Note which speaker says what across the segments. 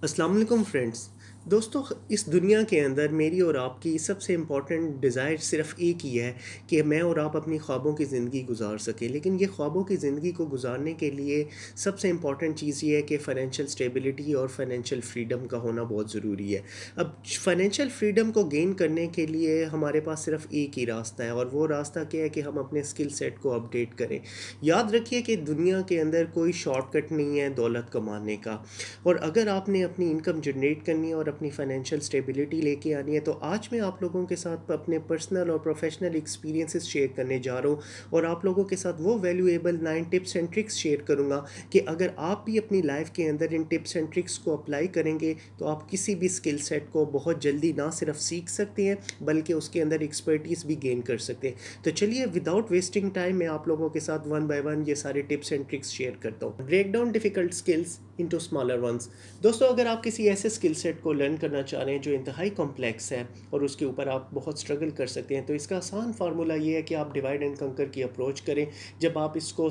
Speaker 1: अस्सलाम वालेकुम फ्रेंड्स। दोस्तों, इस दुनिया के अंदर मेरी और आपकी सबसे इम्पॉर्टेंट डिज़ायर सिर्फ़ एक ही है कि मैं और आप अपनी ख्वाबों की ज़िंदगी गुजार सकें। लेकिन ये ख्वाबों की ज़िंदगी को गुजारने के लिए सबसे इम्पॉर्टेंट चीज़ ये है कि फ़ाइनेंशियल स्टेबिलिटी और फ़ाइनेंशियल फ्रीडम का होना बहुत ज़रूरी है। अब फ़ाइनेंशियल फ्रीडम को गेन करने के लिए हमारे पास सिर्फ़ एक ही रास्ता है, और वो रास्ता क्या है कि हम अपने स्किल सेट को अपडेट करें। याद रखिए कि दुनिया के अंदर कोई शॉर्टकट नहीं है दौलत कमाने का। और अगर आपने अपनी इनकम जनरेट करनी है और अपनी फाइनेंशियल स्टेबिलिटी लेके आनी है, तो आज मैं आप लोगों के साथ अपने पर्सनल और प्रोफेशनल एक्सपीरियंसेस शेयर करने जा रहा हूँ, और आप लोगों के साथ वो valuable 9 tips and tricks share करूँगा कि अगर आप भी अपनी लाइफ के अंदर इन टिप्स एंड ट्रिक्स को अप्लाई करेंगे तो आप किसी भी स्किल सेट को बहुत जल्दी ना सिर्फ सीख सकते हैं बल्कि उसके अंदर एक्सपर्टीज़ भी गेन कर सकते हैं। तो चलिए, विदाउट वेस्टिंग टाइम मैं आप लोगों के साथ वन बाय वन ये सारे टिप्स एंड ट्रिक्स शेयर करता हूँ। Break down difficult skills into smaller ones. दोस्तों, अगर आप किसी ऐसे स्किल सेट को लर्न करना चाह रहे हैं जो इंतहाई कॉम्प्लेक्स है और उसके ऊपर आप बहुत स्ट्रगल कर सकते हैं, तो इसका आसान फार्मूला ये है कि आप डिवाइड एंड कंकर की अप्रोच करें। जब आप इसको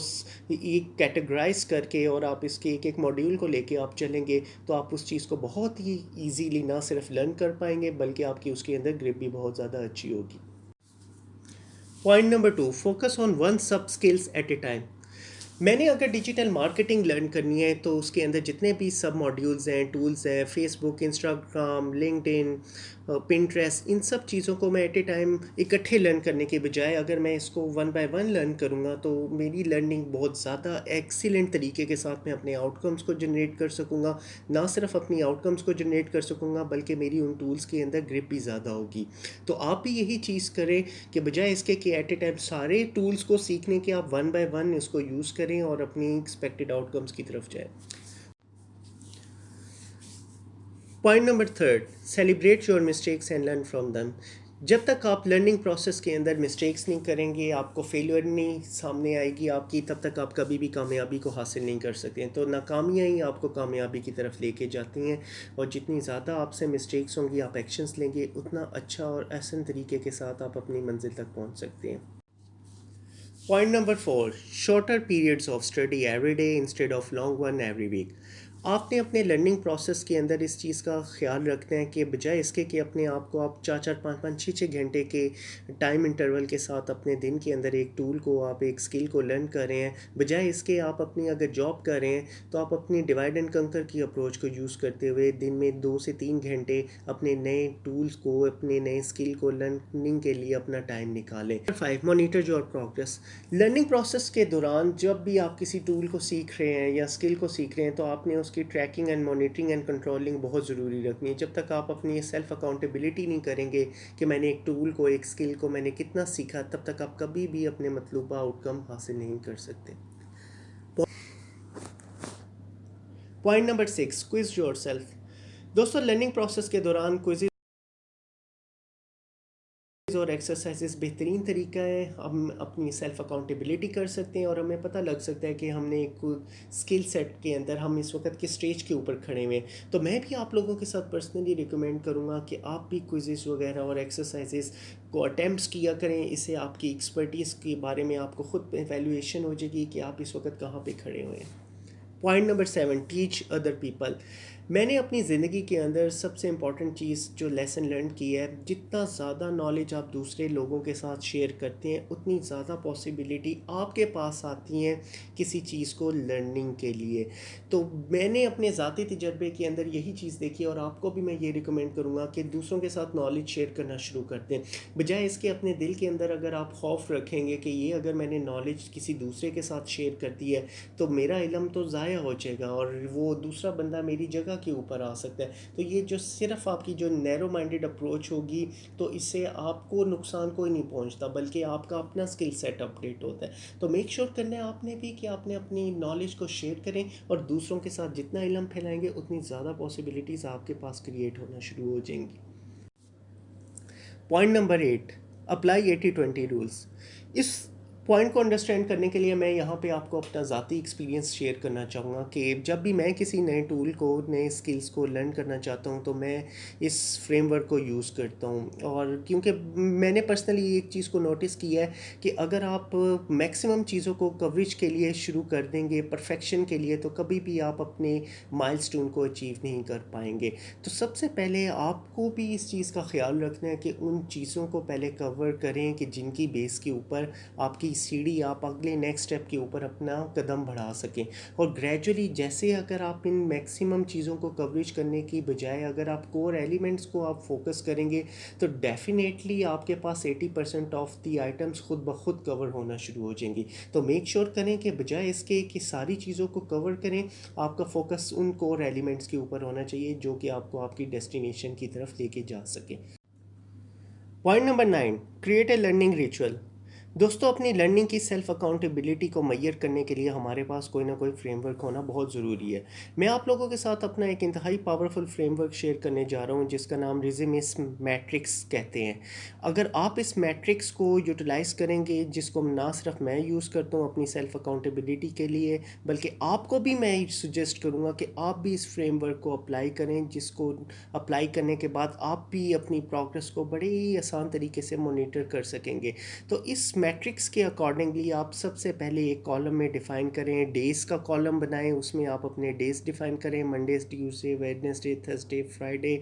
Speaker 1: एक कैटेगराइज करके और आप इसके एक एक मॉड्यूल को लेके आप चलेंगे, तो आप उस चीज़ को बहुत ही ईजीली ना सिर्फ लर्न कर पाएंगे बल्कि आपकी उसके अंदर ग्रिप भी बहुत ज़्यादा अच्छी होगी। Point number 2, focus on one सब स्किल्स एट ए टाइम। मैंने अगर डिजिटल मार्केटिंग लर्न करनी है तो उसके अंदर जितने भी सब मॉड्यूल्स हैं, टूल्स हैं, फेसबुक, इंस्टाग्राम, लिंक्डइन, पिंटरेस्ट, इन सब चीज़ों को मैं एट ए टाइम इकट्ठे लर्न करने के बजाय अगर मैं इसको वन बाय वन लर्न करूँगा तो मेरी लर्निंग बहुत ज़्यादा एक्सीलेंट तरीके के साथ मैं अपने आउटकम्स को जनरेट कर सकूँगा। ना सिर्फ अपनी आउटकम्स को जनरेट कर सकूँगा बल्कि मेरी उन टूल्स के अंदर ग्रिप भी ज़्यादा होगी। तो आप भी यही चीज़ करें कि बजाय इसके कि एट ए टाइम सारे टूल्स को सीखने के आप वन बाय वन इसको यूज़ करें और अपनी एक्सपेक्टेड आउटकम्स की तरफ जाएं। Point number third, celebrate your mistakes and learn from them. जब तक आप लर्निंग प्रोसेस के अंदर मिस्टेक्स नहीं करेंगे, आपको फेलियर नहीं सामने आएगी आपकी, तब तक आप कभी भी कामयाबी को हासिल नहीं कर सकते हैं। तो नाकामियाँ ही आपको कामयाबी की तरफ लेके जाती हैं, और जितनी ज़्यादा आपसे मिस्टेक्स होंगी, आप एक्शंस लेंगे, उतना अच्छा और आसान तरीके के साथ आप अपनी मंजिल तक पहुंच सकते हैं। Point number 4, shorter periods of study every day instead of long one every week. आपने अपने लर्निंग प्रोसेस के अंदर इस चीज़ का ख्याल रखना है कि बजाय इसके कि अपने आप को आप 4-4 5-5 6-6 घंटे के टाइम इंटरवल के साथ अपने दिन के अंदर एक टूल को, आप एक स्किल को लर्न कर रहे हैं, बजाय इसके आप अपनी अगर जॉब कर रहे हैं तो आप अपनी डिवाइड एंड कंकर की अप्रोच को यूज़ करते हुए दिन में 2 से 3 घंटे अपने नए टूल्स को, अपने नए स्किल को लर्निंग के लिए अपना टाइम निकालें। 5, monitor your progress. Learning process के दौरान जब भी आप किसी टूल को सीख रहे हैं या स्किल को सीख रहे हैं तो आपने उसकी tracking and monitoring and controlling बहुत ज़रूरी रखनी है। जब तक आप अपनी सेल्फ अकाउंटेबिलिटी नहीं करेंगे कि मैंने एक टूल को, एक स्किल को मैंने कितना सीखा, तब तक आप कभी भी अपने मतलूबा आउटकम हासिल नहीं कर सकते। Point number 6, quiz your self. दोस्तों, लर्निंग प्रोसेस के दौरान क्विज और एक्सरसाइजेस बेहतरीन तरीका है। हम अपनी सेल्फ अकाउंटेबिलिटी कर सकते हैं और हमें पता लग सकता है कि हमने एक स्किल सेट के अंदर हम इस वक्त किस स्टेज के ऊपर खड़े हुए हैं। तो मैं भी आप लोगों के साथ पर्सनली रिकमेंड करूँगा कि आप भी क्विज़ेस वगैरह और एक्सरसाइजेस को अटैम्प्ट्स किया करें। इससे आपकी एक्सपर्टीज़ के बारे में आपको ख़ुद एवेल्यूएशन हो जाएगी कि आप इस वक्त कहाँ पर खड़े हुए हैं। Point number 7, teach other people. मैंने अपनी ज़िंदगी के अंदर सबसे इम्पॉर्टेंट चीज़ जो लेसन लर्न की है, जितना ज़्यादा नॉलेज आप दूसरे लोगों के साथ शेयर करते हैं उतनी ज़्यादा पॉसिबिलिटी आपके पास आती हैं किसी चीज़ को लर्निंग के लिए। तो मैंने अपने ज़ाती तजर्बे के अंदर यही चीज़ देखी, और आपको भी मैं ये रिकमेंड करूँगा कि दूसरों के साथ नॉलेज शेयर करना शुरू कर दें। बजाय इसके अपने दिल के अंदर अगर आप खौफ रखेंगे कि ये अगर मैंने नॉलेज किसी दूसरे के साथ शेयर कर दी है तो मेरा इल्म तो ज़ाया हो जाएगा और वो दूसरा बंदा मेरी जगह के ऊपर आ सकता है। तो ये जो सिर्फ आपकी जो नैरो माइंडेड अप्रोच होगी, तो इससे आपको नुकसान कोई नहीं पहुंचता बल्कि आपका अपना स्किल सेट अपडेट होता है। तो मेक श्योर करना है आपने भी कि आपने अपनी नॉलेज को शेयर करें, और दूसरों के साथ जितना इल्म फैलाएंगे उतनी ज़्यादा पॉसिबिलिटीज़ आपके पास क्रिएट होना शुरू हो जाएंगी। Point number 8, apply 80-20 rules. इस پوائنٹ کو انڈرسٹینڈ کرنے کے لیے میں یہاں پہ آپ کو اپنا ذاتی ایکسپیرینس شیئر کرنا چاہوں گا کہ جب بھی میں کسی نئے ٹول کو نئے اسکلس کو لرن کرنا چاہتا ہوں تو میں اس فریم ورک کو یوز کرتا ہوں، اور کیونکہ میں نے پرسنلی ایک چیز کو نوٹس کیا ہے کہ اگر آپ میکسیمم چیزوں کو کوریج کے لیے شروع کر دیں گے پرفیکشن کے لیے، تو کبھی بھی آپ اپنے مائل سٹون کو اچیو نہیں کر پائیں گے۔ تو سب سے پہلے آپ کو بھی اس چیز کا خیال رکھنا ہے کہ ان چیزوں کو پہلے کور کریں کہ جن کی بیس کے اوپر آپ کی سیڑھی آپ اگلے نیکسٹ اسٹیپ کے اوپر اپنا قدم بڑھا سکیں، اور گریجولی جیسے اگر آپ ان میکسیمم چیزوں کو کوریج کرنے کی بجائے اگر آپ کور ایلیمنٹس کو آپ فوکس کریں گے تو ڈیفینیٹلی آپ کے پاس 80% آف دی آئٹمس خود بخود کور ہونا شروع ہو جائیں گی۔ تو میک شیور کریں کہ بجائے اس کے کہ ساری چیزوں کو کور کریں، آپ کا فوکس ان کور ایلیمنٹس کے اوپر ہونا چاہیے جو کہ آپ کو آپ کی ڈیسٹینیشن کی طرف لے کے جا سکے۔ Point number 9، create a learning ritual. دوستوں، اپنی لرننگ کی سیلف اکاؤنٹیبلٹی کو میئر کرنے کے لیے ہمارے پاس کوئی نہ کوئی فریم ورک ہونا بہت ضروری ہے۔ میں آپ لوگوں کے ساتھ اپنا ایک انتہائی پاورفل فریم ورک شیئر کرنے جا رہا ہوں جس کا نام ریزیمس میٹرکس کہتے ہیں۔ اگر آپ اس میٹرکس کو یوٹیلائز کریں گے، جس کو نہ صرف میں یوز کرتا ہوں اپنی سیلف اکاؤنٹیبلٹی کے لیے، بلکہ آپ کو بھی میں سجیسٹ کروں گا کہ آپ بھی اس فریم ورک کو اپلائی کریں، جس کو اپلائی کرنے کے بعد آپ بھی اپنی پروگرس کو بڑے ہی آسان طریقے سے مانیٹر کر سکیں گے۔ تو اس میٹرکس کے اکارڈنگلی آپ سب سے پہلے ایک کالم میں ڈیفائن کریں، ڈیز کا کالم بنائیں، اس میں آپ اپنے ڈیز ڈیفائن کریں، Mondays, Tuesday, Wednesday, Thursday, Friday,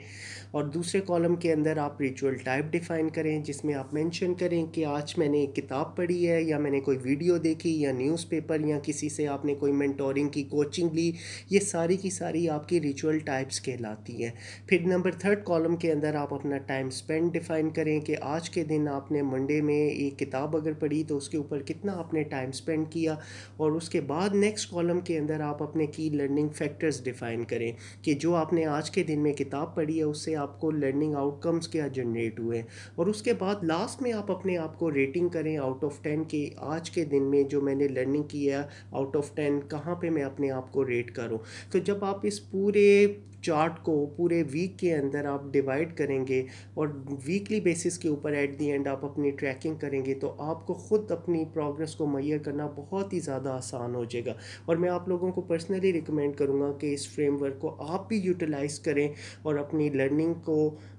Speaker 1: اور دوسرے کالم کے اندر آپ ریچول ٹائپ ڈیفائن کریں جس میں آپ مینشن کریں کہ آج میں نے ایک کتاب پڑھی ہے، یا میں نے کوئی ویڈیو دیکھی، یا نیوز پیپر، یا کسی سے آپ نے کوئی مینٹورنگ کی کوچنگ لی۔ یہ ساری کی ساری آپ کی ریچول ٹائپس کہلاتی ہیں۔ پھر نمبر 3 کالم کے اندر آپ اپنا ٹائم اسپینڈ ڈیفائن کریں کہ آج کے دن آپ نے منڈے میں ایک کتاب اگر پڑھی تو اس کے اوپر کتنا آپ نے ٹائم اسپینڈ کیا، اور اس کے بعد نیکسٹ کالم کے اندر آپ اپنے کی لرننگ فیکٹرز ڈیفائن کریں کہ جو آپ نے آج کے دن میں کتاب پڑھی ہے اس سے آپ کو لرننگ آؤٹ کمز کیا جنریٹ ہوئے ہیں، اور اس کے بعد لاسٹ میں آپ اپنے آپ کو ریٹنگ کریں آؤٹ آف 10 کہ آج کے دن میں جو میں نے لرننگ کی ہے آؤٹ آف 10 کہاں پہ میں اپنے آپ کو ریٹ کروں۔ تو جب آپ اس پورے چارٹ کو پورے ویک کے اندر آپ ڈیوائڈ کریں گے اور ویکلی بیسس کے اوپر ایٹ دی اینڈ آپ اپنی ٹریکنگ کریں گے تو آپ کو خود اپنی پروگرس کو میئر کرنا بہت ہی زیادہ آسان ہو جائے گا۔ اور میں آپ لوگوں کو پرسنلی ریکمینڈ کروں گا کہ اس فریم ورک کو آپ بھی یوٹیلائز کریں، اور اپنی لرننگ کو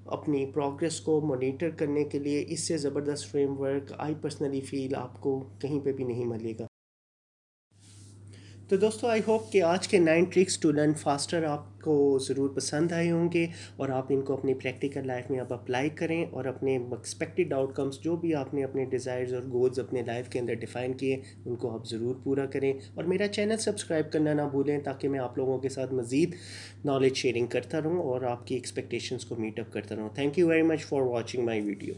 Speaker 1: اپنی پروگرس کو مانیٹر کرنے کے لیے اس سے زبردست framework I personally feel آپ کو کہیں پہ بھی نہیں ملے گا۔ تو دوستو، آئی ہوپ کہ آج کے 9 ٹرکس ٹو لرن فاسٹر آپ کو ضرور پسند آئے ہوں گے، اور آپ ان کو اپنی پریکٹیکل لائف میں آپ اپلائی کریں، اور اپنے ایکسپیکٹڈ آؤٹ کمس جو بھی آپ نے اپنے ڈیزائرز اور گولز اپنے لائف کے اندر ڈیفائن کیے ان کو آپ ضرور پورا کریں، اور میرا چینل سبسکرائب کرنا نہ بھولیں تاکہ میں آپ لوگوں کے ساتھ مزید نالج شیئرنگ کرتا رہوں اور آپ کی ایکسپیکٹیشنز کو میٹ اپ کرتا رہوں۔ Thank you very much for watching my video.